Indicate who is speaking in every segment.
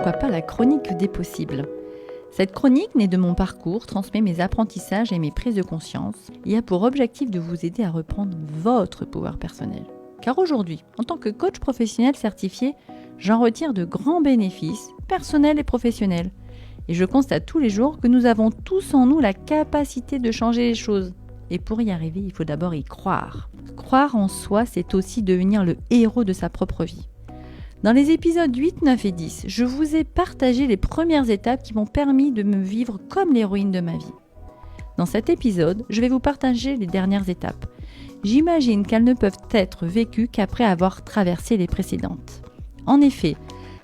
Speaker 1: pourquoi pas la chronique des possibles. Cette chronique, née de mon parcours, transmet mes apprentissages et mes prises de conscience et a pour objectif de vous aider à reprendre votre pouvoir personnel. Car aujourd'hui, en tant que coach professionnel certifié, j'en retire de grands bénéfices personnels et professionnels. Et je constate tous les jours que nous avons tous en nous la capacité de changer les choses. Et pour y arriver, il faut d'abord y croire. Croire en soi, c'est aussi devenir le héros de sa propre vie. Dans les épisodes 8, 9 et 10, je vous ai partagé les premières étapes qui m'ont permis de me vivre comme l'héroïne de ma vie. Dans cet épisode, je vais vous partager les dernières étapes. J'imagine qu'elles ne peuvent être vécues qu'après avoir traversé les précédentes. En effet,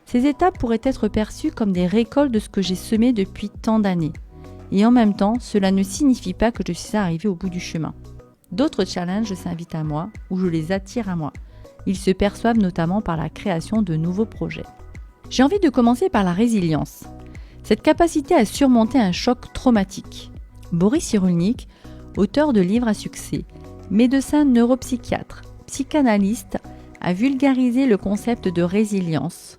Speaker 1: ces étapes pourraient être perçues comme des récoltes de ce que j'ai semé depuis tant d'années. Et en même temps, cela ne signifie pas que je suis arrivée au bout du chemin. D'autres challenges s'invitent à moi ou je les attire à moi. Ils se perçoivent notamment par la création de nouveaux projets. J'ai envie de commencer par la résilience. Cette capacité à surmonter un choc traumatique. Boris Cyrulnik, auteur de livres à succès, médecin neuropsychiatre, psychanalyste, a vulgarisé le concept de résilience,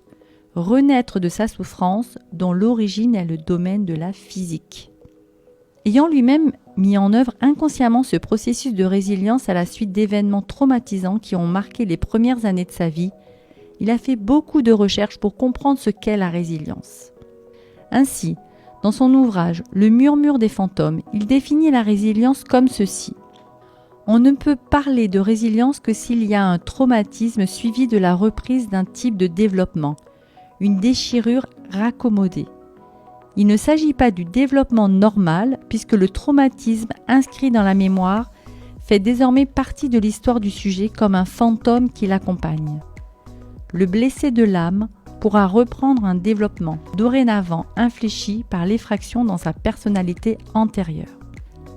Speaker 1: renaître de sa souffrance dont l'origine est le domaine de la physique. Ayant lui-même mis en œuvre inconsciemment ce processus de résilience à la suite d'événements traumatisants qui ont marqué les premières années de sa vie, il a fait beaucoup de recherches pour comprendre ce qu'est la résilience. Ainsi, dans son ouvrage « Le murmure des fantômes », il définit la résilience comme ceci. On ne peut parler de résilience que s'il y a un traumatisme suivi de la reprise d'un type de développement, une déchirure raccommodée. Il ne s'agit pas du développement normal puisque le traumatisme inscrit dans la mémoire fait désormais partie de l'histoire du sujet comme un fantôme qui l'accompagne. Le blessé de l'âme pourra reprendre un développement dorénavant infléchi par l'effraction dans sa personnalité antérieure.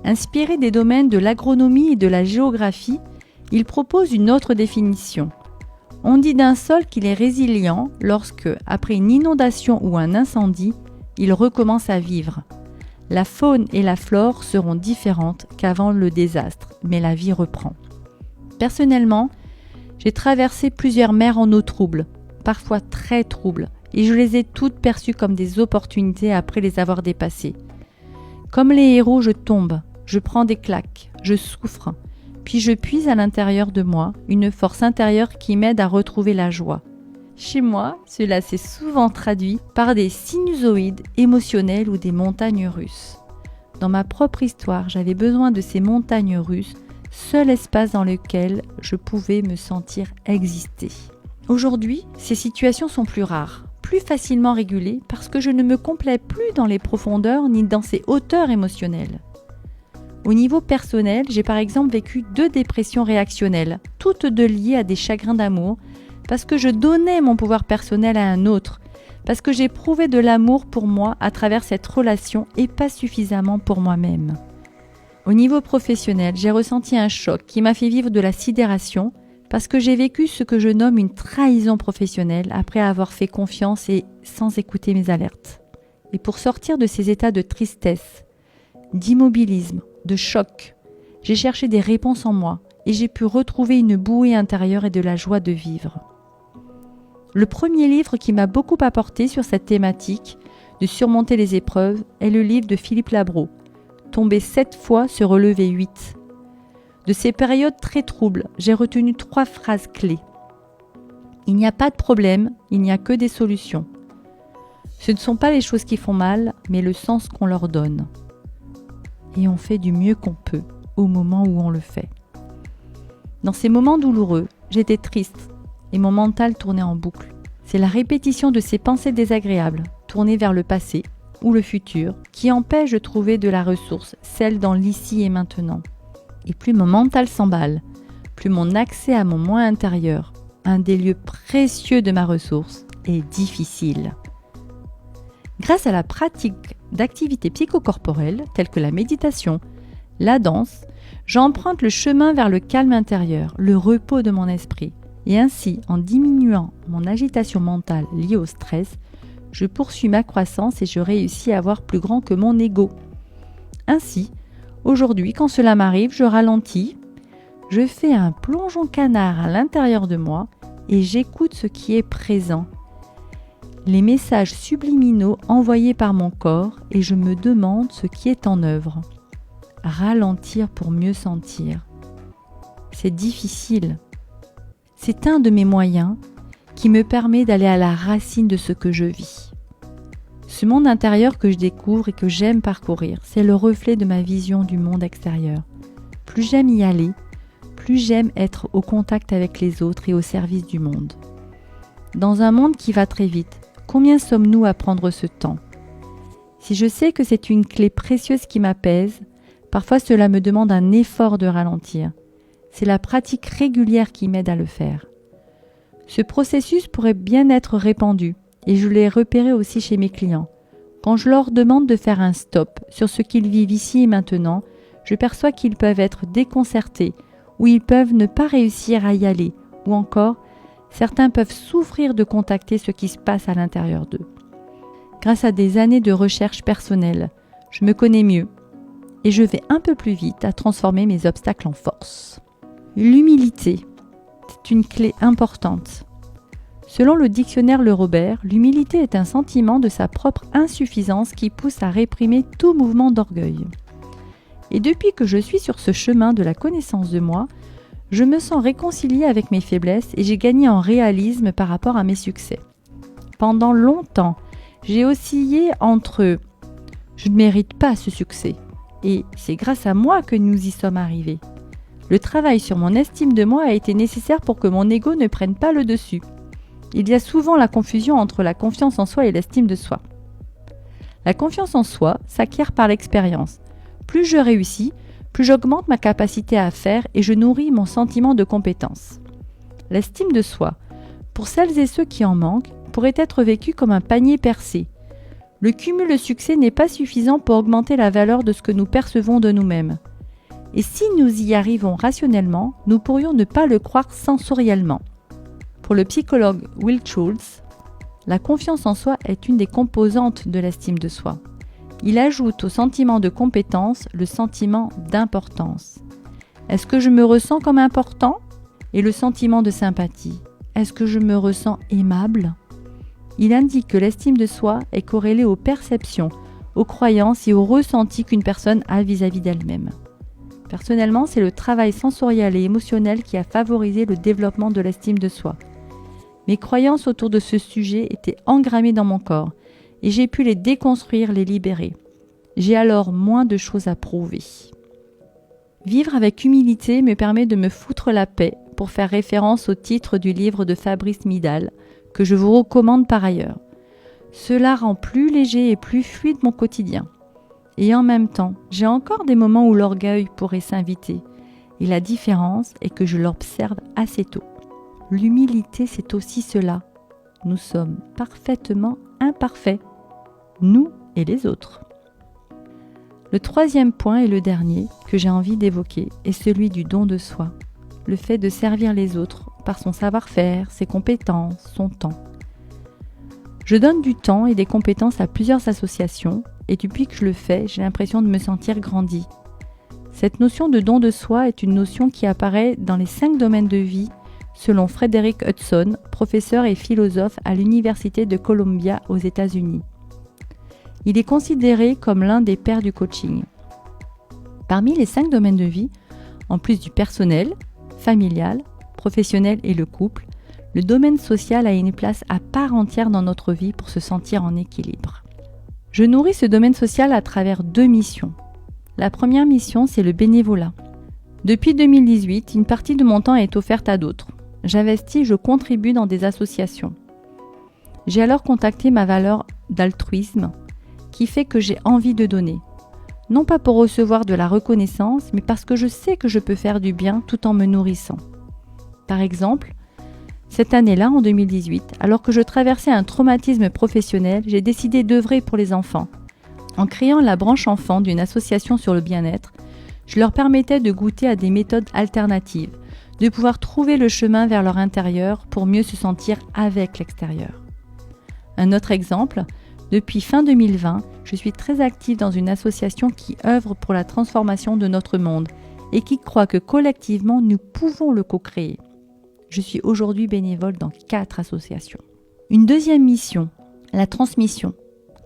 Speaker 1: Inspiré des domaines de l'agronomie et de la géographie, il propose une autre définition. On dit d'un sol qu'il est résilient lorsque, après une inondation ou un incendie, il recommence à vivre. La faune et la flore seront différentes qu'avant le désastre, mais la vie reprend. Personnellement, j'ai traversé plusieurs mers en eau trouble, parfois très troubles, et je les ai toutes perçues comme des opportunités après les avoir dépassées. Comme les héros, je tombe, je prends des claques, je souffre, puis je puise à l'intérieur de moi une force intérieure qui m'aide à retrouver la joie. Chez moi, cela s'est souvent traduit par des sinusoïdes émotionnels ou des montagnes russes. Dans ma propre histoire, j'avais besoin de ces montagnes russes, seul espace dans lequel je pouvais me sentir exister. Aujourd'hui, ces situations sont plus rares, plus facilement régulées parce que je ne me complais plus dans les profondeurs ni dans ces hauteurs émotionnelles. Au niveau personnel, j'ai par exemple vécu 2 dépressions réactionnelles, toutes 2 liées à des chagrins d'amour, parce que je donnais mon pouvoir personnel à un autre, parce que j'éprouvais de l'amour pour moi à travers cette relation et pas suffisamment pour moi-même. Au niveau professionnel, j'ai ressenti un choc qui m'a fait vivre de la sidération, parce que j'ai vécu ce que je nomme une trahison professionnelle après avoir fait confiance et sans écouter mes alertes. Et pour sortir de ces états de tristesse, d'immobilisme, de choc, j'ai cherché des réponses en moi et j'ai pu retrouver une bouée intérieure et de la joie de vivre. Le premier livre qui m'a beaucoup apporté sur cette thématique de surmonter les épreuves est le livre de Philippe Labro, « Tomber 7 fois, se relever 8 ». De ces périodes très troubles, j'ai retenu 3 phrases clés. Il n'y a pas de problème, il n'y a que des solutions. Ce ne sont pas les choses qui font mal, mais le sens qu'on leur donne. Et on fait du mieux qu'on peut au moment où on le fait. Dans ces moments douloureux, j'étais triste et mon mental tournait en boucle. C'est la répétition de ces pensées désagréables, tournées vers le passé ou le futur, qui empêche de trouver de la ressource, celle dans l'ici et maintenant. Et plus mon mental s'emballe, plus mon accès à mon moi intérieur, un des lieux précieux de ma ressource, est difficile. Grâce à la pratique d'activités psychocorporelles telles que la méditation, la danse, j'emprunte le chemin vers le calme intérieur, le repos de mon esprit. Et ainsi, en diminuant mon agitation mentale liée au stress, je poursuis ma croissance et je réussis à voir plus grand que mon ego. Ainsi, aujourd'hui, quand cela m'arrive, je ralentis, je fais un plongeon canard à l'intérieur de moi et j'écoute ce qui est présent. les messages subliminaux envoyés par mon corps et je me demande ce qui est en œuvre. Ralentir pour mieux sentir. C'est difficile. C'est un de mes moyens qui me permet d'aller à la racine de ce que je vis. Ce monde intérieur que je découvre et que j'aime parcourir, c'est le reflet de ma vision du monde extérieur. Plus j'aime y aller, plus j'aime être au contact avec les autres et au service du monde. Dans un monde qui va très vite, combien sommes-nous à prendre ce temps ? Si je sais que c'est une clé précieuse qui m'apaise, parfois cela me demande un effort de ralentir. C'est la pratique régulière qui m'aide à le faire. Ce processus pourrait bien être répandu et je l'ai repéré aussi chez mes clients. Quand je leur demande de faire un stop sur ce qu'ils vivent ici et maintenant, je perçois qu'ils peuvent être déconcertés ou ils peuvent ne pas réussir à y aller ou encore, certains peuvent souffrir de contacter ce qui se passe à l'intérieur d'eux. Grâce à des années de recherche personnelle, je me connais mieux et je vais un peu plus vite à transformer mes obstacles en force. L'humilité, c'est une clé importante. Selon le dictionnaire Le Robert, l'humilité est un sentiment de sa propre insuffisance qui pousse à réprimer tout mouvement d'orgueil. Et depuis que je suis sur ce chemin de la connaissance de moi, je me sens réconciliée avec mes faiblesses et j'ai gagné en réalisme par rapport à mes succès. Pendant longtemps, j'ai oscillé entre « je ne mérite pas ce succès » et « c'est grâce à moi que nous y sommes arrivés ». Le travail sur mon estime de moi a été nécessaire pour que mon ego ne prenne pas le dessus. Il y a souvent la confusion entre la confiance en soi et l'estime de soi. La confiance en soi s'acquiert par l'expérience. Plus je réussis, plus j'augmente ma capacité à faire et je nourris mon sentiment de compétence. L'estime de soi, pour celles et ceux qui en manquent, pourrait être vécue comme un panier percé. Le cumul de succès n'est pas suffisant pour augmenter la valeur de ce que nous percevons de nous-mêmes. Et si nous y arrivons rationnellement, nous pourrions ne pas le croire sensoriellement. Pour le psychologue Will Schultz, la confiance en soi est une des composantes de l'estime de soi. Il ajoute au sentiment de compétence le sentiment d'importance. Est-ce que je me ressens comme important ? Et le sentiment de sympathie. Est-ce que je me ressens aimable ? Il indique que l'estime de soi est corrélée aux perceptions, aux croyances et aux ressentis qu'une personne a vis-à-vis d'elle-même. Personnellement, c'est le travail sensoriel et émotionnel qui a favorisé le développement de l'estime de soi. Mes croyances autour de ce sujet étaient engrammées dans mon corps et j'ai pu les déconstruire, les libérer. J'ai alors moins de choses à prouver. Vivre avec humilité me permet de me foutre la paix, pour faire référence au titre du livre de Fabrice Midal, que je vous recommande par ailleurs. Cela rend plus léger et plus fluide mon quotidien. Et en même temps, j'ai encore des moments où l'orgueil pourrait s'inviter. Et la différence est que je l'observe assez tôt. L'humilité, c'est aussi cela. Nous sommes parfaitement imparfaits, nous et les autres. Le troisième point et le dernier que j'ai envie d'évoquer est celui du don de soi. Le fait de servir les autres par son savoir-faire, ses compétences, son temps. Je donne du temps et des compétences à plusieurs associations et depuis que je le fais, j'ai l'impression de me sentir grandi. Cette notion de don de soi est une notion qui apparaît dans les 5 domaines de vie selon Frederick Hudson, professeur et philosophe à l'Université de Columbia aux États-Unis. Il est considéré comme l'un des pères du coaching. Parmi les 5 domaines de vie, en plus du personnel, familial, professionnel et le couple, le domaine social a une place à part entière dans notre vie pour se sentir en équilibre. Je nourris ce domaine social à travers 2 missions. La première mission, c'est le bénévolat. Depuis 2018, une partie de mon temps est offerte à d'autres. J'investis, je contribue dans des associations. J'ai alors contacté ma valeur d'altruisme qui fait que j'ai envie de donner. Non pas pour recevoir de la reconnaissance, mais parce que je sais que je peux faire du bien tout en me nourrissant. Par exemple, cette année-là, en 2018, alors que je traversais un traumatisme professionnel, j'ai décidé d'œuvrer pour les enfants. En créant la branche enfants d'une association sur le bien-être, je leur permettais de goûter à des méthodes alternatives, de pouvoir trouver le chemin vers leur intérieur pour mieux se sentir avec l'extérieur. Un autre exemple, depuis fin 2020, je suis très active dans une association qui œuvre pour la transformation de notre monde et qui croit que collectivement, nous pouvons le co-créer. Je suis aujourd'hui bénévole dans 4 associations. Une deuxième mission, La transmission.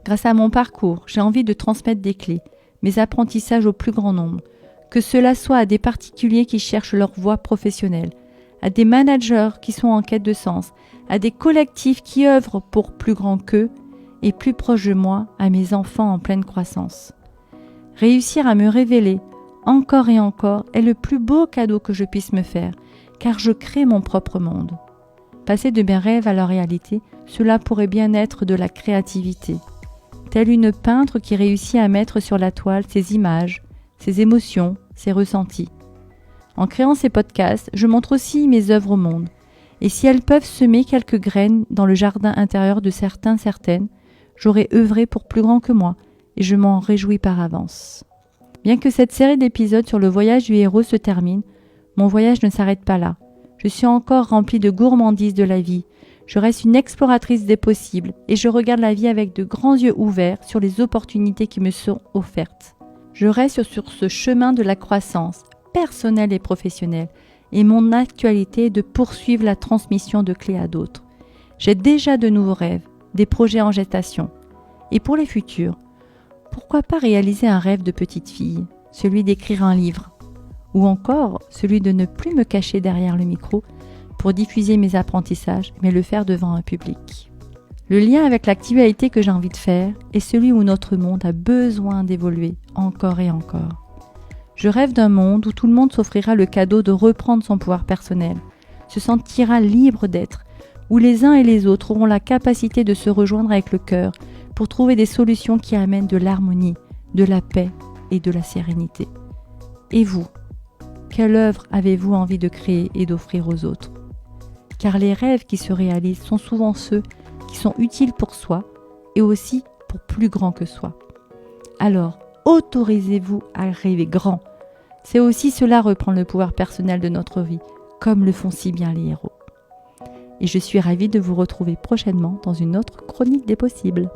Speaker 1: Grâce à mon parcours, j'ai envie de transmettre des clés, mes apprentissages au plus grand nombre, que cela soit à des particuliers qui cherchent leur voie professionnelle, à des managers qui sont en quête de sens, à des collectifs qui œuvrent pour plus grand qu'eux et plus proche de moi, à mes enfants en pleine croissance. Réussir à me révéler, encore et encore, est le plus beau cadeau que je puisse me faire, car je crée mon propre monde. Passer de mes rêves à leur réalité, cela pourrait bien être de la créativité. Telle une peintre qui réussit à mettre sur la toile ses images, ses émotions, ses ressentis. En créant ces podcasts, je montre aussi mes œuvres au monde. Et si elles peuvent semer quelques graines dans le jardin intérieur de certaines, j'aurai œuvré pour plus grand que moi, et je m'en réjouis par avance. Bien que cette série d'épisodes sur le voyage du héros se termine, mon voyage ne s'arrête pas là. Je suis encore remplie de gourmandise de la vie. Je reste une exploratrice des possibles et je regarde la vie avec de grands yeux ouverts sur les opportunités qui me sont offertes. Je reste sur ce chemin de la croissance, personnelle et professionnelle, et mon actualité est de poursuivre la transmission de clés à d'autres. J'ai déjà de nouveaux rêves, des projets en gestation. Et pour les futurs, pourquoi pas réaliser un rêve de petite fille, celui d'écrire un livre, ou encore celui de ne plus me cacher derrière le micro pour diffuser mes apprentissages, mais le faire devant un public. Le lien avec l'actualité que j'ai envie de faire est celui où notre monde a besoin d'évoluer encore et encore. Je rêve d'un monde où tout le monde s'offrira le cadeau de reprendre son pouvoir personnel, se sentira libre d'être, où les uns et les autres auront la capacité de se rejoindre avec le cœur pour trouver des solutions qui amènent de l'harmonie, de la paix et de la sérénité. Et vous, quelle œuvre avez-vous envie de créer et d'offrir aux autres ? Car les rêves qui se réalisent sont souvent ceux qui sont utiles pour soi et aussi pour plus grand que soi. Alors, autorisez-vous à rêver grand. C'est aussi cela reprendre le pouvoir personnel de notre vie, comme le font si bien les héros. Et je suis ravie de vous retrouver prochainement dans une autre chronique des possibles.